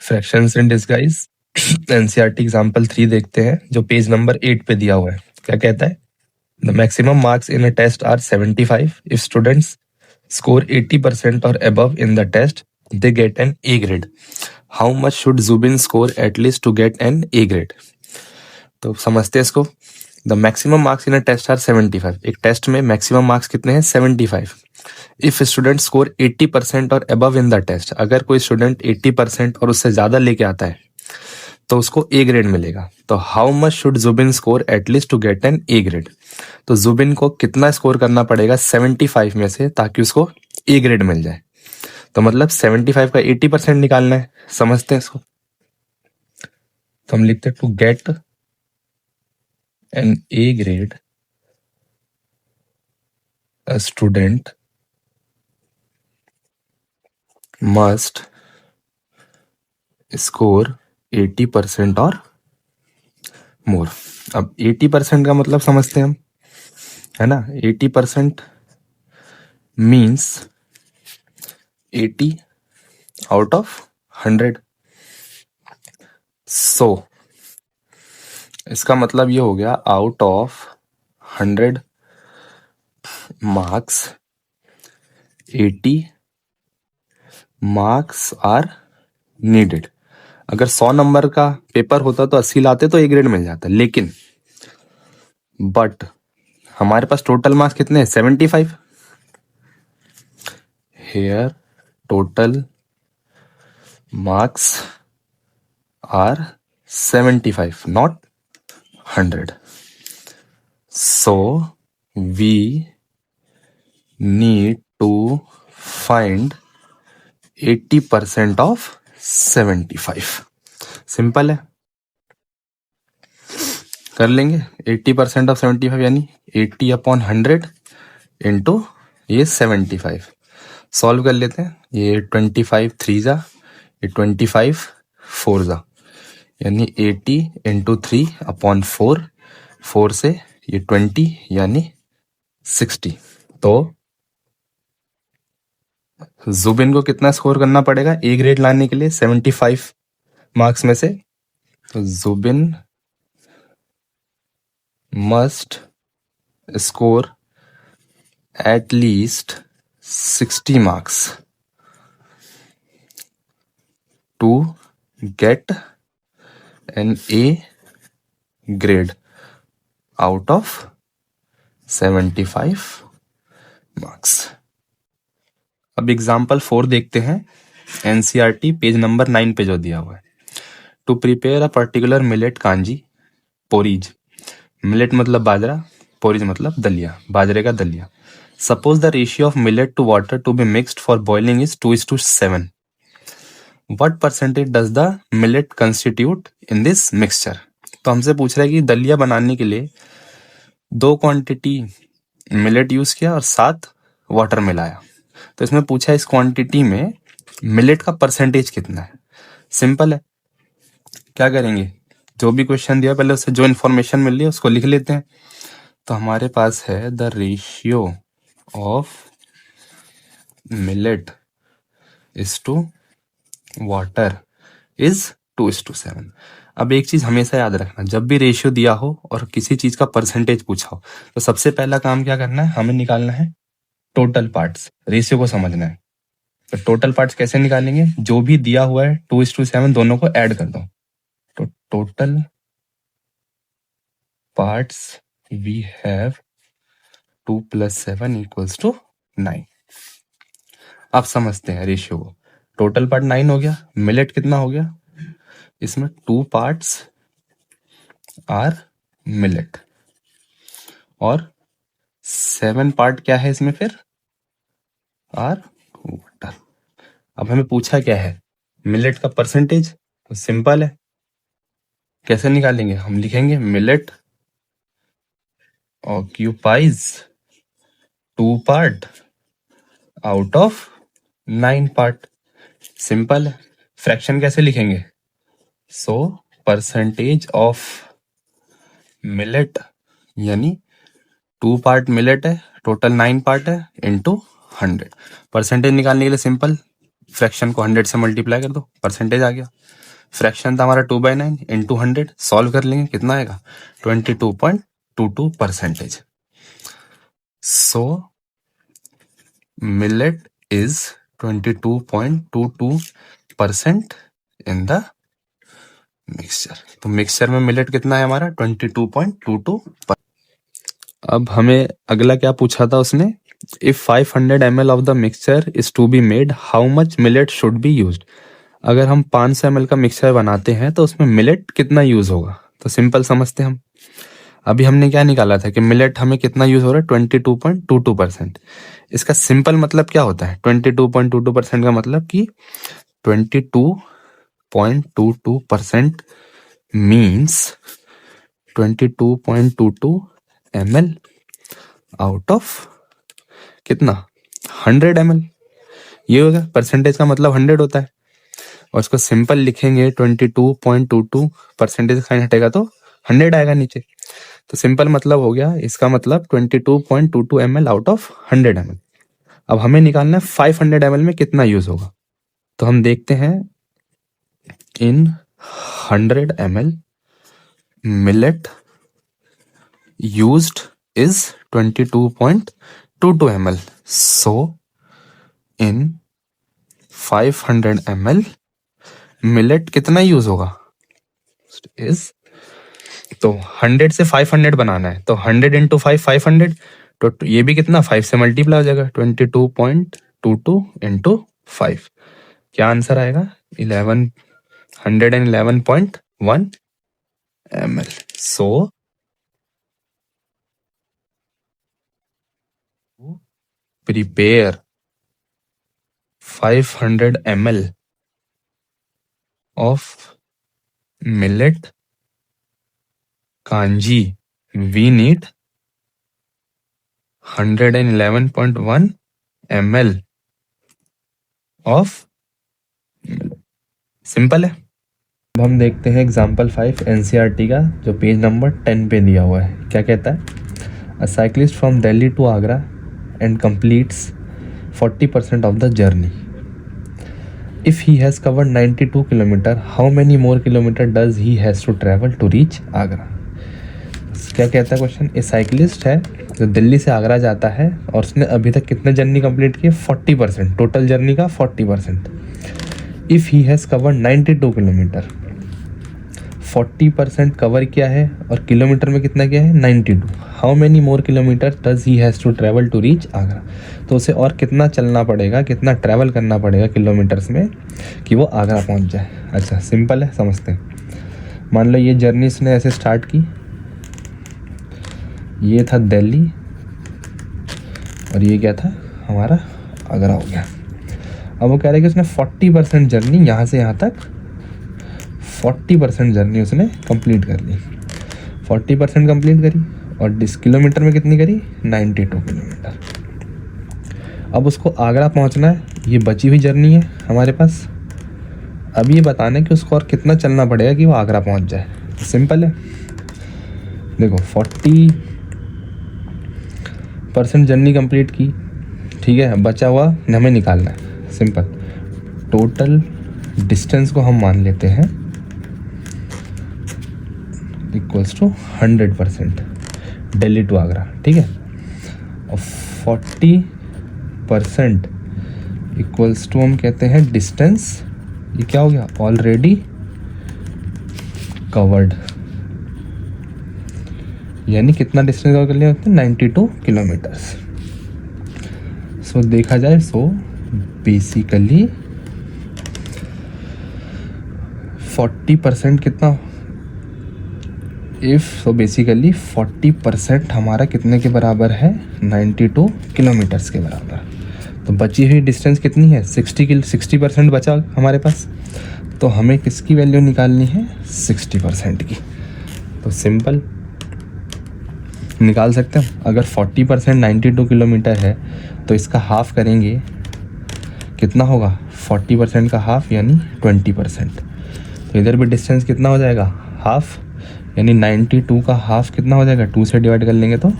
Fractions in disguise NCERT example 3 देखते हैं जो पेज नंबर 8 पे दिया हुआ है। क्या कहता है? The maximum marks in a test are 75 if students score 80% और above in the test they get an A grade. How much should Zubin score at least to get an A grade? तो समझते हैं इसको। The maximum marks in a test are 75। एक test में maximum marks कितने हैं? 75। If student score 80% और above in the test, अगर कोई स्टूडेंट 80% और उससे ज्यादा लेके आता है तो उसको ए ग्रेड मिलेगा। तो how much should Zubin score at least to get an A grade? तो जुबिन को कितना स्कोर करना पड़ेगा 75 में से ताकि उसको ए ग्रेड मिल जाए? तो मतलब 75 का 80% निकालना है। समझते हैं इसको। तो हम लिखते हैं to get an A grade a student must score 80% और मोर। अब 80% का मतलब समझते हैं हम, है ना? 80% मीन्स 80 आउट ऑफ 100। सो इसका मतलब ये हो गया out of 100 marks 80 marks are needed. अगर 100 नंबर का पेपर होता तो 80 लाते तो ए ग्रेड मिल जाता, लेकिन बट हमारे पास टोटल मार्क्स कितने हैं? 75। Here total marks are 75 not 100. So we need to find 80% of 75. Simple है, कर लेंगे। 80% ऑफ 75 यानी 80 अपॉन 100 इंटू ये 75। सॉल्व कर लेते हैं। ये 25 3 जा, ये 25 4 जा, यानी 80 इंटू 3 अपॉन 4, 4 से ये 20 यानी 60। तो जुबिन को कितना स्कोर करना पड़ेगा ए ग्रेड लाने के लिए 75 मार्क्स में से? तो Zubin must score at least 60 marks to get an A grade out of 75 marks. अब एग्जाम्पल 4 देखते हैं। एनसीईआरटी पेज नंबर 9 पे जो दिया हुआ है। To prepare a particular millet kanji porridge. Millet मतलब बाजरा, पोरीज मतलब दलिया, बाजरे का दलिया। Suppose the ratio of millet to water to be mixed for boiling is 2:7। What percentage does the millet constitute in this mixture? तो हमसे पूछ रहा है कि दलिया बनाने के लिए 2 क्वांटिटी मिलेट यूज किया और 7 वाटर मिलाया। तो इसमें पूछा इस क्वांटिटी में मिलेट का परसेंटेज कितना है। सिंपल है, क्या करेंगे? जो भी क्वेश्चन दिया पहले उससे जो इन्फॉर्मेशन मिल रही है उसको लिख लेते हैं। तो हमारे पास है the ratio of millet is to water is 2:7। अब एक चीज हमेशा याद रखना, जब भी रेशियो दिया हो और किसी चीज का परसेंटेज पूछा हो तो सबसे पहला काम क्या करना है? हमें निकालना है टोटल पार्ट्स। रेशियो को समझना है। तो टोटल पार्ट्स कैसे निकालेंगे? जो भी दिया हुआ है 2:7 दोनों को ऐड कर दो। तो टोटल पार्ट्स वी हैव 2 + 7 = 9। अब समझते हैं रेशियो को। टोटल पार्ट 9 हो गया, मिलेट कितना हो गया? इसमें 2 पार्ट्स आर मिलेट और 7 पार्ट क्या है इसमें फिर? Or water. अब हमें पूछा क्या है? मिलेट का परसेंटेज। तो सिंपल है, कैसे निकालेंगे? हम लिखेंगे millet occupies 2 part out of 9 part. Simple है। फ्रैक्शन कैसे लिखेंगे? सो परसेंटेज ऑफ मिलेट यानी 2 पार्ट मिलेट है, टोटल 9 पार्ट है, इंटू 100। परसेंटेज निकालने के लिए सिंपल फ्रैक्शन को 100 से मल्टीप्लाई कर दो, परसेंटेज आ गया। फ्रैक्शन था हमारा 2/9 इंटू 100, सॉल्व कर लेंगे, कितना आएगा 22.22%। So millet is 22.22% in the mixture. तो मिक्सचर में मिलेट कितना है हमारा 22.22। अब हमें अगला क्या पूछा था उसने, if 500 ml of the mixture is to be made how much millet should be used. अगर हम 500 ml का मिक्सचर बनाते हैं तो उसमें मिलेट कितना यूज होगा। तो सिंपल समझते हैं हम। अभी हमने क्या निकाला था कि मिलेट हमें कितना यूज हो रहा है 22.22%। इसका सिंपल मतलब क्या होता है 22.22% का मतलब कि 22.22% मीन्स 22.22 ml आउट ऑफ कितना 100 ml। ये होगा परसेंटेज का मतलब 100 होता है, और उसको सिंपल लिखेंगे 22.22 परसेंटेज साइन हटेगा तो 100 आएगा नीचे। तो सिंपल मतलब हो गया इसका मतलब 22.22 ml आउट ऑफ 100 ml। अब हमें निकालना है 500 ml में कितना यूज होगा। तो हम देखते हैं इन 100 ml millet used is 22.22 ml. So in 500 ml millet कितना यूज होगा is, तो 100 से 500 बनाना है तो 100 इंटू 500, तो ये भी कितना 5 से मल्टीप्लाई हो जाएगा 22.22 इंटू 5। क्या आंसर आएगा 111.1 ml। So prepare 500 ml of millet kanji, we need 111.1 ml of simple है। अब हम देखते हैं एग्जाम्पल 5 एनसीईआरटी का, जो पेज नंबर 10 पे दिया हुआ है। क्या कहता है, a cyclist from Delhi to Agra and completes 40% of the journey. If he has covered 92 kilometer, how many more kilometer does he has to travel to reach Agra? क्या कहता है क्वेश्चन, ए साइकिलिस्ट है जो दिल्ली से आगरा जाता है और उसने अभी तक कितने जर्नी कंप्लीट किए 40%, टोटल जर्नी का 40%। If he has covered 92 kilometre, 40% cover किया है और किलोमीटर में कितना किया है 92। How many more kilometre does he has to travel to reach Agra. तो उसे और कितना चलना पड़ेगा, कितना ट्रैवल करना पड़ेगा किलोमीटर्स में कि वो आगरा पहुंच जाए। अच्छा सिंपल है, समझते हैं। मान लो ये जर्नी इसने ऐसे स्टार्ट की, ये था दिल्ली और ये क्या था हमारा आगरा हो गया। अब वो कह रहे हैं कि उसने 40% जर्नी यहाँ से यहाँ तक 40% जर्नी उसने कंप्लीट कर ली। 40% कंप्लीट करी और किलोमीटर में कितनी करी 92 किलोमीटर। अब उसको आगरा पहुंचना है, ये बची हुई जर्नी है हमारे पास। अब ये बताना है कि उसको और कितना चलना पड़ेगा कि वो आगरा पहुंच जाए। सिंपल है, देखो 40% जर्नी कंप्लीट की, ठीक है। बचा हुआ हमें निकालना है। सिंपल, टोटल डिस्टेंस को हम मान लेते हैं equals to 100% Delhi to Agra, ठीक है। और 40% इक्वल्स टू हम कहते हैं डिस्टेंस, ये क्या हो गया ऑलरेडी कवर्ड, यानी कितना डिस्टेंस कवर कर लिया होते हैं 92 किलोमीटर्स। सो देखा जाए सो बेसिकली 40% कितना, सो बेसिकली 40% हमारा कितने के बराबर है 92 किलोमीटर्स के बराबर। तो बची हुई डिस्टेंस कितनी है 60% बचा हमारे पास। तो हमें किसकी वैल्यू निकालनी है 60% की। तो सिंपल निकाल सकते हैं। अगर 40% 92 किलोमीटर है तो इसका हाफ करेंगे, कितना होगा 40% का हाफ यानी 20%। तो इधर भी डिस्टेंस कितना हो जाएगा हाफ, यानी 92 का हाफ कितना हो जाएगा 2 से डिवाइड कर लेंगे तो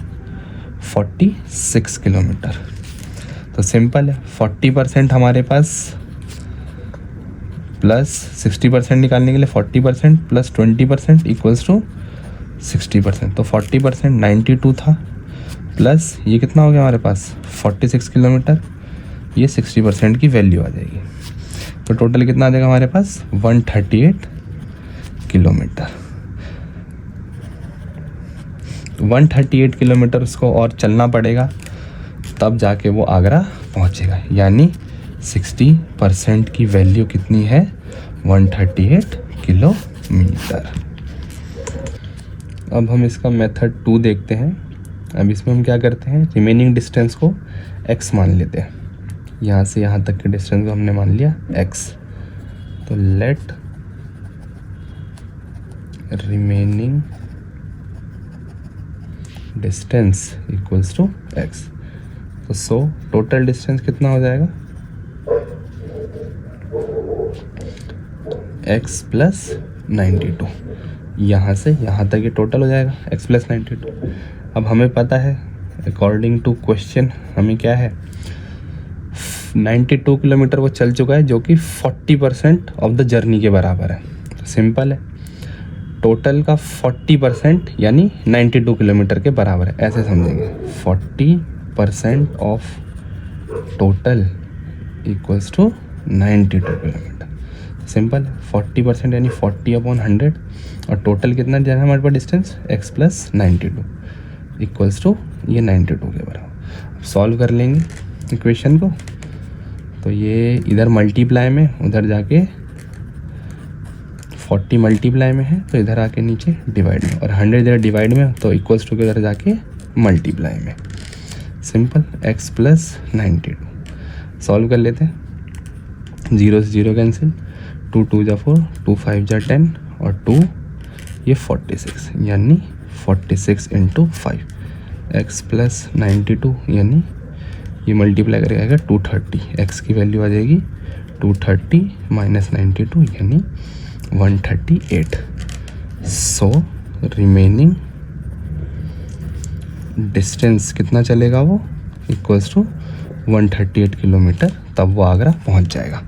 46 किलोमीटर। तो सिंपल है, 40% हमारे पास प्लस 60% निकालने के लिए 40% प्लस 20% इक्वल्स टू 60%। तो 40% 92 था, प्लस ये कितना हो गया हमारे पास 46 किलोमीटर, ये 60% की वैल्यू आ जाएगी। तो टोटल कितना आ जाएगा हमारे पास 138 किलोमीटर। 138 किलोमीटर उसको और चलना पड़ेगा, तब जाके वो आगरा पहुंचेगा। यानी 60% की वैल्यू कितनी है 138 किलोमीटर। अब हम इसका मेथड 2 देखते हैं। अब इसमें हम क्या करते हैं, रिमेनिंग डिस्टेंस को x मान लेते हैं। यहाँ से यहाँ तक के डिस्टेंस को हमने मान लिया x। तो let remaining distance equals to x। तो सो टोटल डिस्टेंस कितना हो जाएगा x प्लस 92। यहाँ से यहाँ तक ये टोटल हो जाएगा x प्लस 92। अब हमें पता है अकॉर्डिंग टू क्वेश्चन हमें क्या है 92 किलोमीटर वो चल चुका है, जो कि 40% ऑफ द जर्नी के बराबर है। तो सिंपल है, टोटल का 40% यानी 92 किलोमीटर के बराबर है, ऐसे समझेंगे। 40% of total equals to 92 kilometre. Simple है, 40% यानी 40/100 और टोटल कितना दिया है हमारे पास distance x plus 92 equals to ये 92 के बराबर। अब सॉल्व कर लेंगे इक्वेशन को। तो ये इधर मल्टीप्लाई में, उधर जाके 40 मल्टीप्लाई में है तो इधर आके नीचे डिवाइड में, और 100 इधर डिवाइड में तो इक्वल्स टू के इधर जाके मल्टीप्लाई में। Simple, x plus 92। सॉल्व कर लेते हैं। 0 से 0 कैंसिल, 2 2 जा 4, 2 5 जा 10 और 2 ये 46 यानी 46 × 5 x प्लस 92 यानी ये मल्टीप्लाई करके आएगा 230। x की वैल्यू आ जाएगी 230 माइनस 92 यानी 138। सो रिमेनिंग डिस्टेंस कितना चलेगा वो इक्वल्स टू 138 किलोमीटर, तब वो आगरा पहुंच जाएगा।